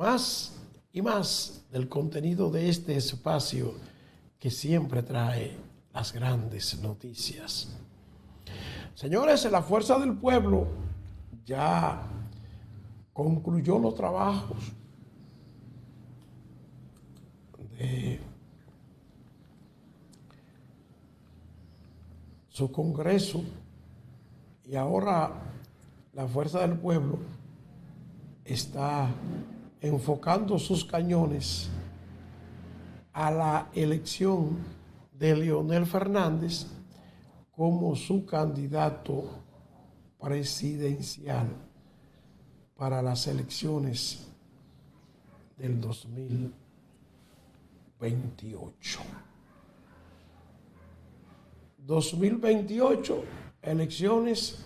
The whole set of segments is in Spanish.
más y más del contenido de este espacio que siempre trae las grandes noticias. Señores, la Fuerza del Pueblo ya concluyó los trabajos de su congreso y ahora la Fuerza del Pueblo está enfocando sus cañones a la elección de Leonel Fernández como su candidato presidencial para las elecciones del 2028. 2028, elecciones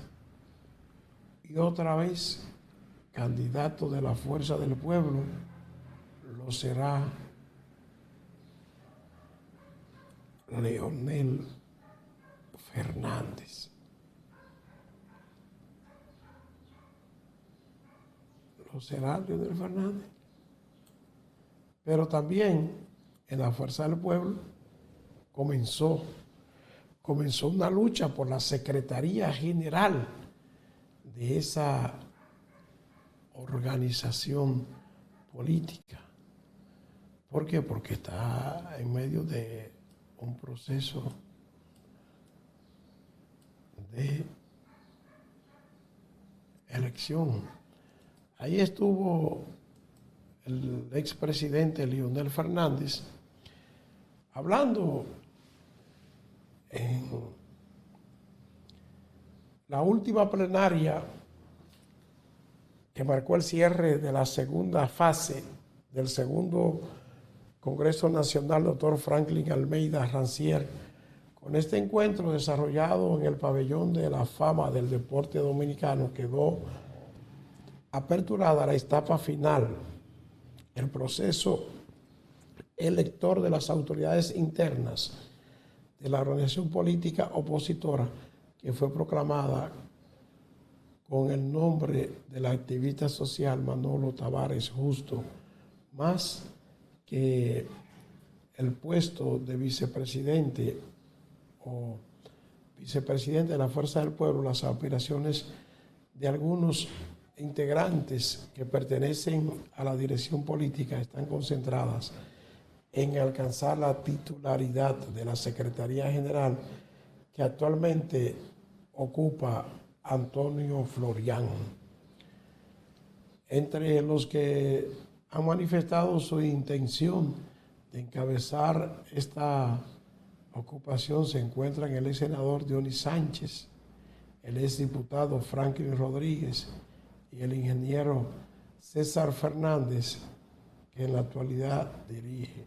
y otra vez candidato de la Fuerza del Pueblo lo será Leonel Fernández. Lo será Leonel Fernández. Pero también en la Fuerza del Pueblo comenzó una lucha por la Secretaría General de esa organización política. ¿Por qué? Porque está en medio de un proceso de elección. Ahí estuvo el expresidente Leonel Fernández hablando en la última plenaria que marcó el cierre de la segunda fase del segundo Congreso Nacional, doctor Franklin Almeida Rancière, con este encuentro desarrollado en el pabellón de la fama del deporte dominicano. Quedó aperturada la etapa final, el proceso elector de las autoridades internas de la organización política opositora que fue proclamada con el nombre del activista social Manolo Tavares Justo, más que el puesto de vicepresidente o vicepresidente de la Fuerza del Pueblo. Las aspiraciones de algunos integrantes que pertenecen a la dirección política están concentradas en alcanzar la titularidad de la Secretaría General que actualmente ocupa Antonio Florián. Entre los que han manifestado su intención de encabezar esta ocupación se encuentran el ex senador Dionis Sánchez, el ex diputado Franklin Rodríguez y el ingeniero César Fernández, que en la actualidad dirige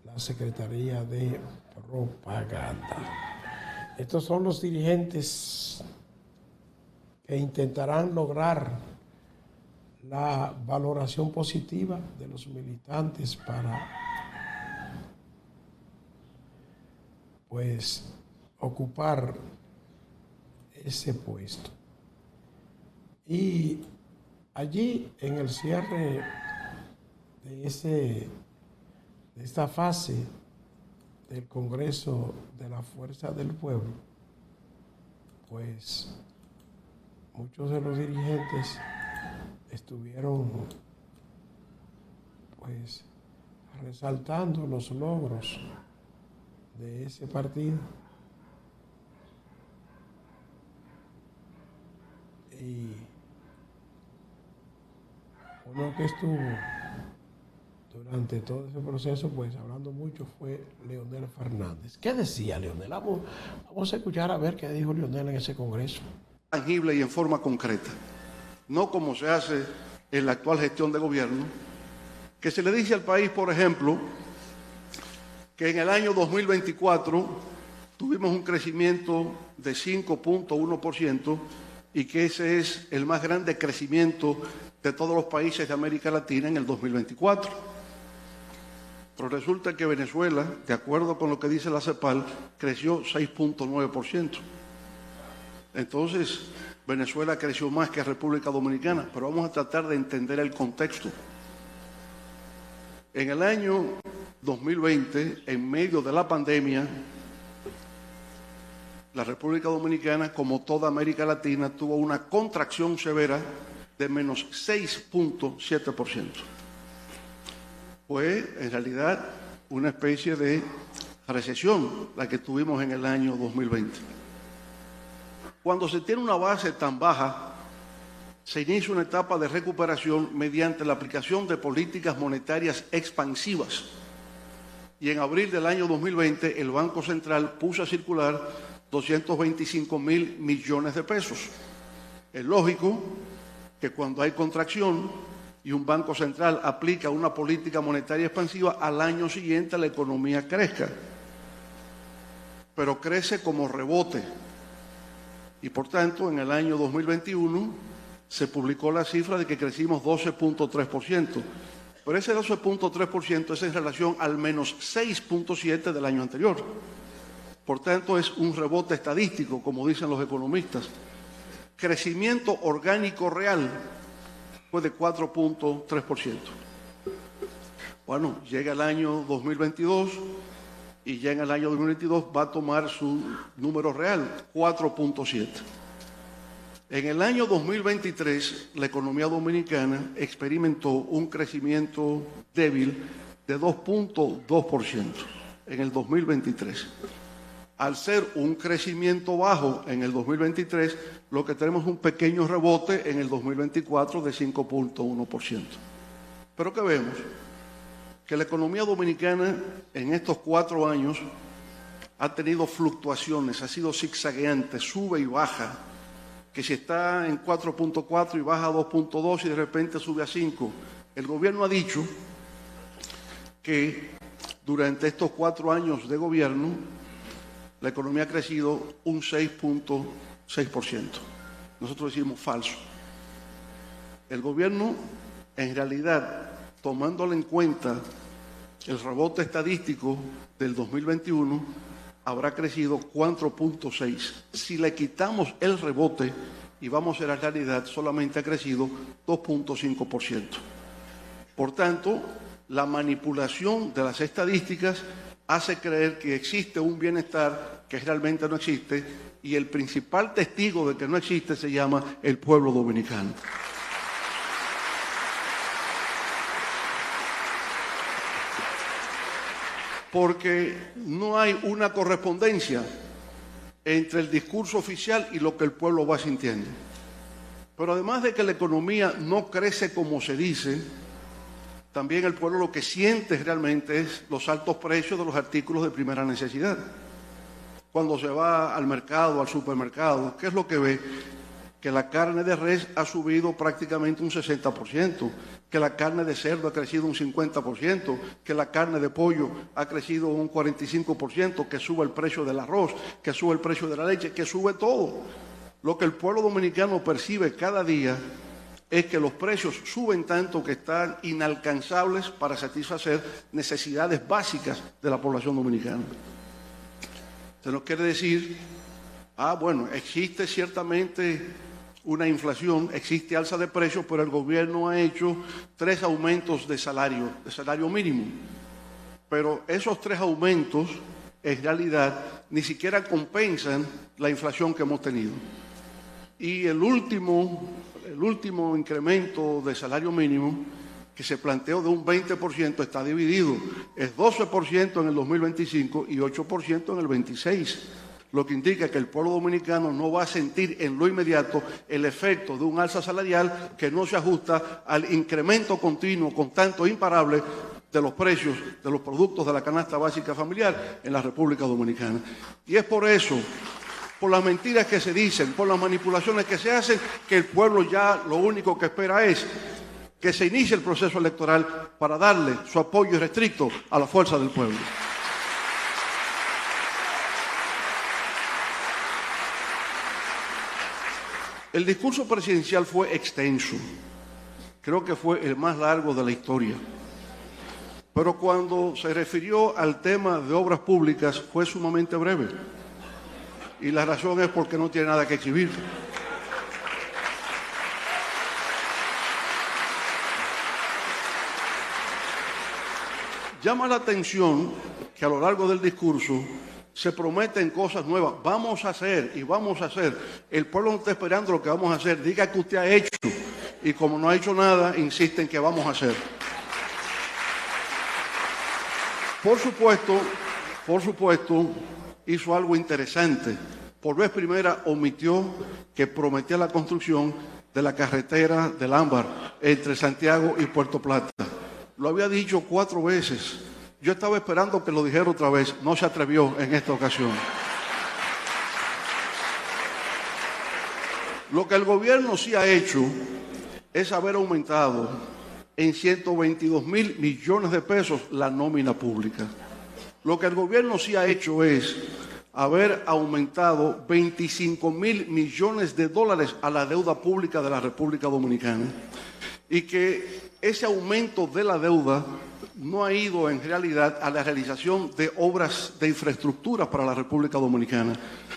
la Secretaría de Propaganda. Estos son los dirigentes que intentarán lograr la valoración positiva de los militantes para ocupar ese puesto. Y allí en el cierre de esta fase del Congreso de la Fuerza del Pueblo, muchos de los dirigentes estuvieron resaltando los logros de ese partido y uno que estuvo durante todo ese proceso hablando mucho fue Leonel Fernández. ¿Qué decía Leonel? Vamos a escuchar a ver qué dijo Leonel en ese congreso. Tangible y en forma concreta, no como se hace en la actual gestión de gobierno, que se le dice al país, por ejemplo, que en el año 2024 tuvimos un crecimiento de 5.1% y que ese es el más grande crecimiento de todos los países de América Latina en el 2024. Pero resulta que Venezuela, de acuerdo con lo que dice la CEPAL, creció 6.9%. Entonces, Venezuela creció más que República Dominicana, pero vamos a tratar de entender el contexto. En el año 2020, en medio de la pandemia, la República Dominicana, como toda América Latina, tuvo una contracción severa de menos 6.7%. Fue, en realidad, una especie de recesión la que tuvimos en el año 2020. Cuando se tiene una base tan baja, se inicia una etapa de recuperación mediante la aplicación de políticas monetarias expansivas. Y en abril del año 2020, el Banco Central puso a circular 225.000 millones de pesos. Es lógico que cuando hay contracción y un Banco Central aplica una política monetaria expansiva, al año siguiente la economía crezca. Pero crece como rebote. Y por tanto, en el año 2021 se publicó la cifra de que crecimos 12.3%. Pero ese 12.3% es en relación al menos 6.7% del año anterior. Por tanto, es un rebote estadístico, como dicen los economistas. Crecimiento orgánico real fue de 4.3%. Bueno, llega el año 2022 y ya en el año 2022 va a tomar su número real, 4.7%. En el año 2023, la economía dominicana experimentó un crecimiento débil de 2.2% en el 2023. Al ser un crecimiento bajo en el 2023, lo que tenemos es un pequeño rebote en el 2024 de 5.1%. Pero ¿qué vemos? Que la economía dominicana en estos 4 años ha tenido fluctuaciones, ha sido zigzagueante, sube y baja, que si está en 4.4 y baja a 2.2 y de repente sube a 5. El gobierno ha dicho que durante estos 4 años de gobierno la economía ha crecido un 6.6%. Nosotros decimos falso. El gobierno, en realidad, tomándole en cuenta el rebote estadístico del 2021, habrá crecido 4.6%. Si le quitamos el rebote y vamos a la realidad, solamente ha crecido 2.5%. Por tanto, la manipulación de las estadísticas hace creer que existe un bienestar que realmente no existe, y el principal testigo de que no existe se llama el pueblo dominicano. Porque no hay una correspondencia entre el discurso oficial y lo que el pueblo va sintiendo. Pero además de que la economía no crece como se dice, también el pueblo lo que siente realmente es los altos precios de los artículos de primera necesidad. Cuando se va al mercado, al supermercado, ¿qué es lo que ve? Que la carne de res ha subido prácticamente un 60%, que la carne de cerdo ha crecido un 50%, que la carne de pollo ha crecido un 45%, que sube el precio del arroz, que sube el precio de la leche, que sube todo. Lo que el pueblo dominicano percibe cada día es que los precios suben tanto que están inalcanzables para satisfacer necesidades básicas de la población dominicana. Se nos quiere decir, bueno, existe ciertamente una inflación, existe alza de precios, pero el gobierno ha hecho 3 aumentos de salario mínimo. Pero esos 3 aumentos, en realidad, ni siquiera compensan la inflación que hemos tenido. Y el último incremento de salario mínimo, que se planteó de un 20%, está dividido. Es 12% en el 2025 y 8% en el 26%. Lo que indica que el pueblo dominicano no va a sentir en lo inmediato el efecto de un alza salarial que no se ajusta al incremento continuo, constante e imparable de los precios de los productos de la canasta básica familiar en la República Dominicana. Y es por eso, por las mentiras que se dicen, por las manipulaciones que se hacen, que el pueblo ya lo único que espera es que se inicie el proceso electoral para darle su apoyo irrestricto a la fuerza del pueblo. El discurso presidencial fue extenso, creo que fue el más largo de la historia, pero cuando se refirió al tema de obras públicas fue sumamente breve, y la razón es porque no tiene nada que exhibir. Llama la atención que a lo largo del discurso se prometen cosas nuevas. Vamos a hacer y vamos a hacer. El pueblo no está esperando lo que vamos a hacer. Diga que usted ha hecho. Y como no ha hecho nada, insiste en que vamos a hacer. Por supuesto, hizo algo interesante. Por vez primera omitió que prometía la construcción de la carretera del Ámbar entre Santiago y Puerto Plata. Lo había dicho 4 veces. Yo estaba esperando que lo dijera otra vez. No se atrevió en esta ocasión. Lo que el gobierno sí ha hecho es haber aumentado en 122.000 millones de pesos la nómina pública. Lo que el gobierno sí ha hecho es haber aumentado 25.000 millones de dólares a la deuda pública de la República Dominicana. Y que ese aumento de la deuda no ha ido en realidad a la realización de obras de infraestructura para la República Dominicana,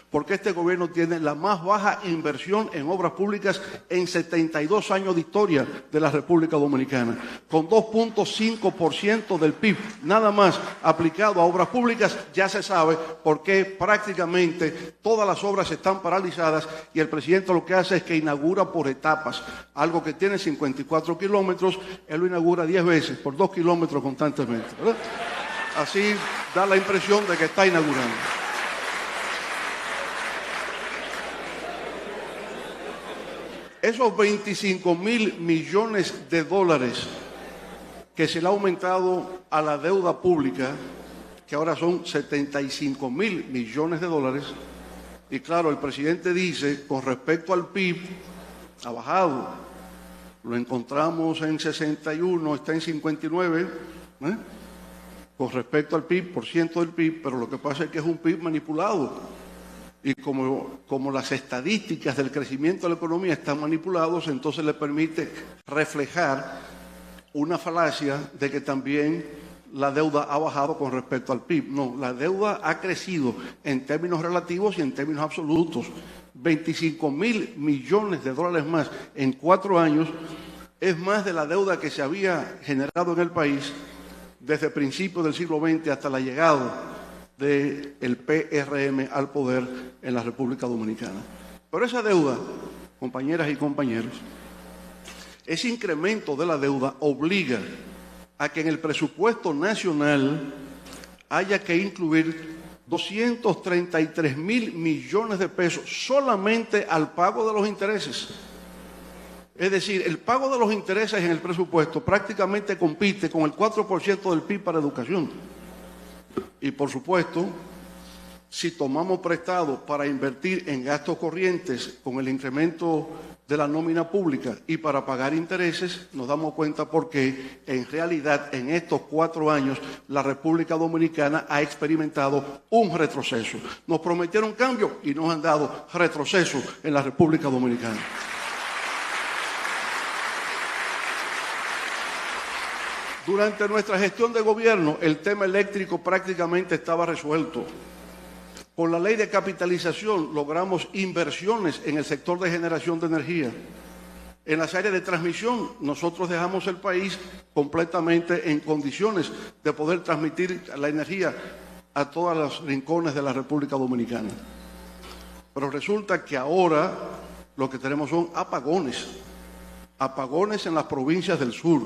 porque este gobierno tiene la más baja inversión en obras públicas en 72 años de historia de la República Dominicana, con 2.5% del PIB, nada más aplicado a obras públicas. Ya se sabe por qué prácticamente todas las obras están paralizadas y el presidente lo que hace es que inaugura por etapas, algo que tiene 54 kilómetros, él lo inaugura 10 veces, por 2 kilómetros constantemente, ¿verdad? Así da la impresión de que está inaugurando. Esos 25.000 millones de dólares que se le ha aumentado a la deuda pública, que ahora son 75.000 millones de dólares, y claro, el presidente dice, con respecto al PIB, ha bajado. Lo encontramos en 61, está en 59, con respecto al PIB, por ciento del PIB, pero lo que pasa es que es un PIB manipulado. Y como las estadísticas del crecimiento de la economía están manipulados, entonces le permite reflejar una falacia de que también la deuda ha bajado con respecto al PIB. No, la deuda ha crecido en términos relativos y en términos absolutos. 25.000 millones de dólares más en 4 años es más de la deuda que se había generado en el país desde principios del siglo XX hasta la llegada del PRM al poder en la República Dominicana. Pero esa deuda, compañeras y compañeros, ese incremento de la deuda obliga a que en el presupuesto nacional haya que incluir 233.000 millones de pesos solamente al pago de los intereses. Es decir, el pago de los intereses en el presupuesto prácticamente compite con el 4% del PIB para educación. Y por supuesto, si tomamos prestado para invertir en gastos corrientes con el incremento de la nómina pública y para pagar intereses, nos damos cuenta porque en realidad en estos 4 años la República Dominicana ha experimentado un retroceso. Nos prometieron cambio y nos han dado retroceso en la República Dominicana. Durante nuestra gestión de gobierno, el tema eléctrico prácticamente estaba resuelto. Con la ley de capitalización logramos inversiones en el sector de generación de energía. En las áreas de transmisión, nosotros dejamos el país completamente en condiciones de poder transmitir la energía a todos los rincones de la República Dominicana. Pero resulta que ahora lo que tenemos son apagones. Apagones en las provincias del sur,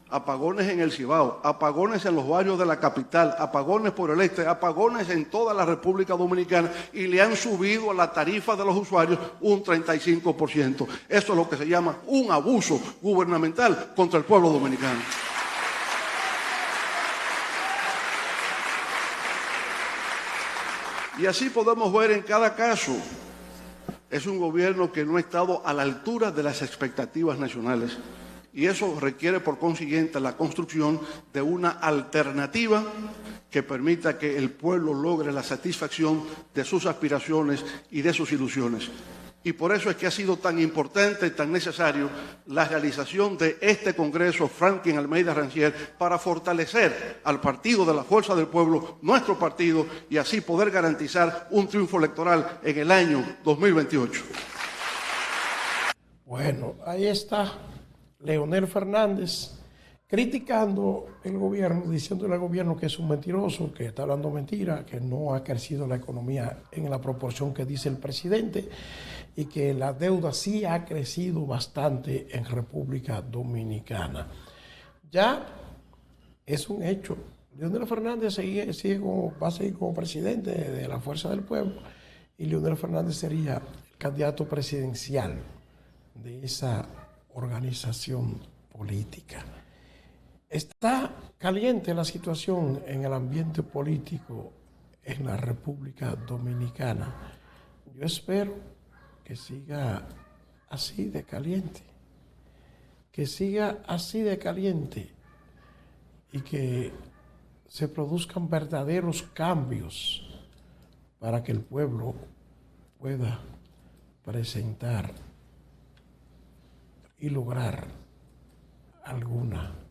apagones en el Cibao, apagones en los barrios de la capital, apagones por el este, apagones en toda la República Dominicana y le han subido a la tarifa de los usuarios un 35%. Eso es lo que se llama un abuso gubernamental contra el pueblo dominicano. Y así podemos ver en cada caso. Es un gobierno que no ha estado a la altura de las expectativas nacionales y eso requiere por consiguiente la construcción de una alternativa que permita que el pueblo logre la satisfacción de sus aspiraciones y de sus ilusiones. Y por eso es que ha sido tan importante y tan necesario la realización de este Congreso Franklin Almeida Rancier para fortalecer al Partido de la Fuerza del Pueblo, nuestro partido, y así poder garantizar un triunfo electoral en el año 2028. Bueno, ahí está Leonel Fernández, criticando el gobierno, diciéndole al gobierno que es un mentiroso, que está hablando mentira, que no ha crecido la economía en la proporción que dice el presidente y que la deuda sí ha crecido bastante en República Dominicana. Ya es un hecho. Leonel Fernández va a seguir como presidente de la Fuerza del Pueblo y Leonel Fernández sería el candidato presidencial de esa organización política. Está caliente la situación en el ambiente político en la República Dominicana. Yo espero que siga así de caliente, y que se produzcan verdaderos cambios para que el pueblo pueda presentar y lograr alguna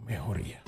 mejoría.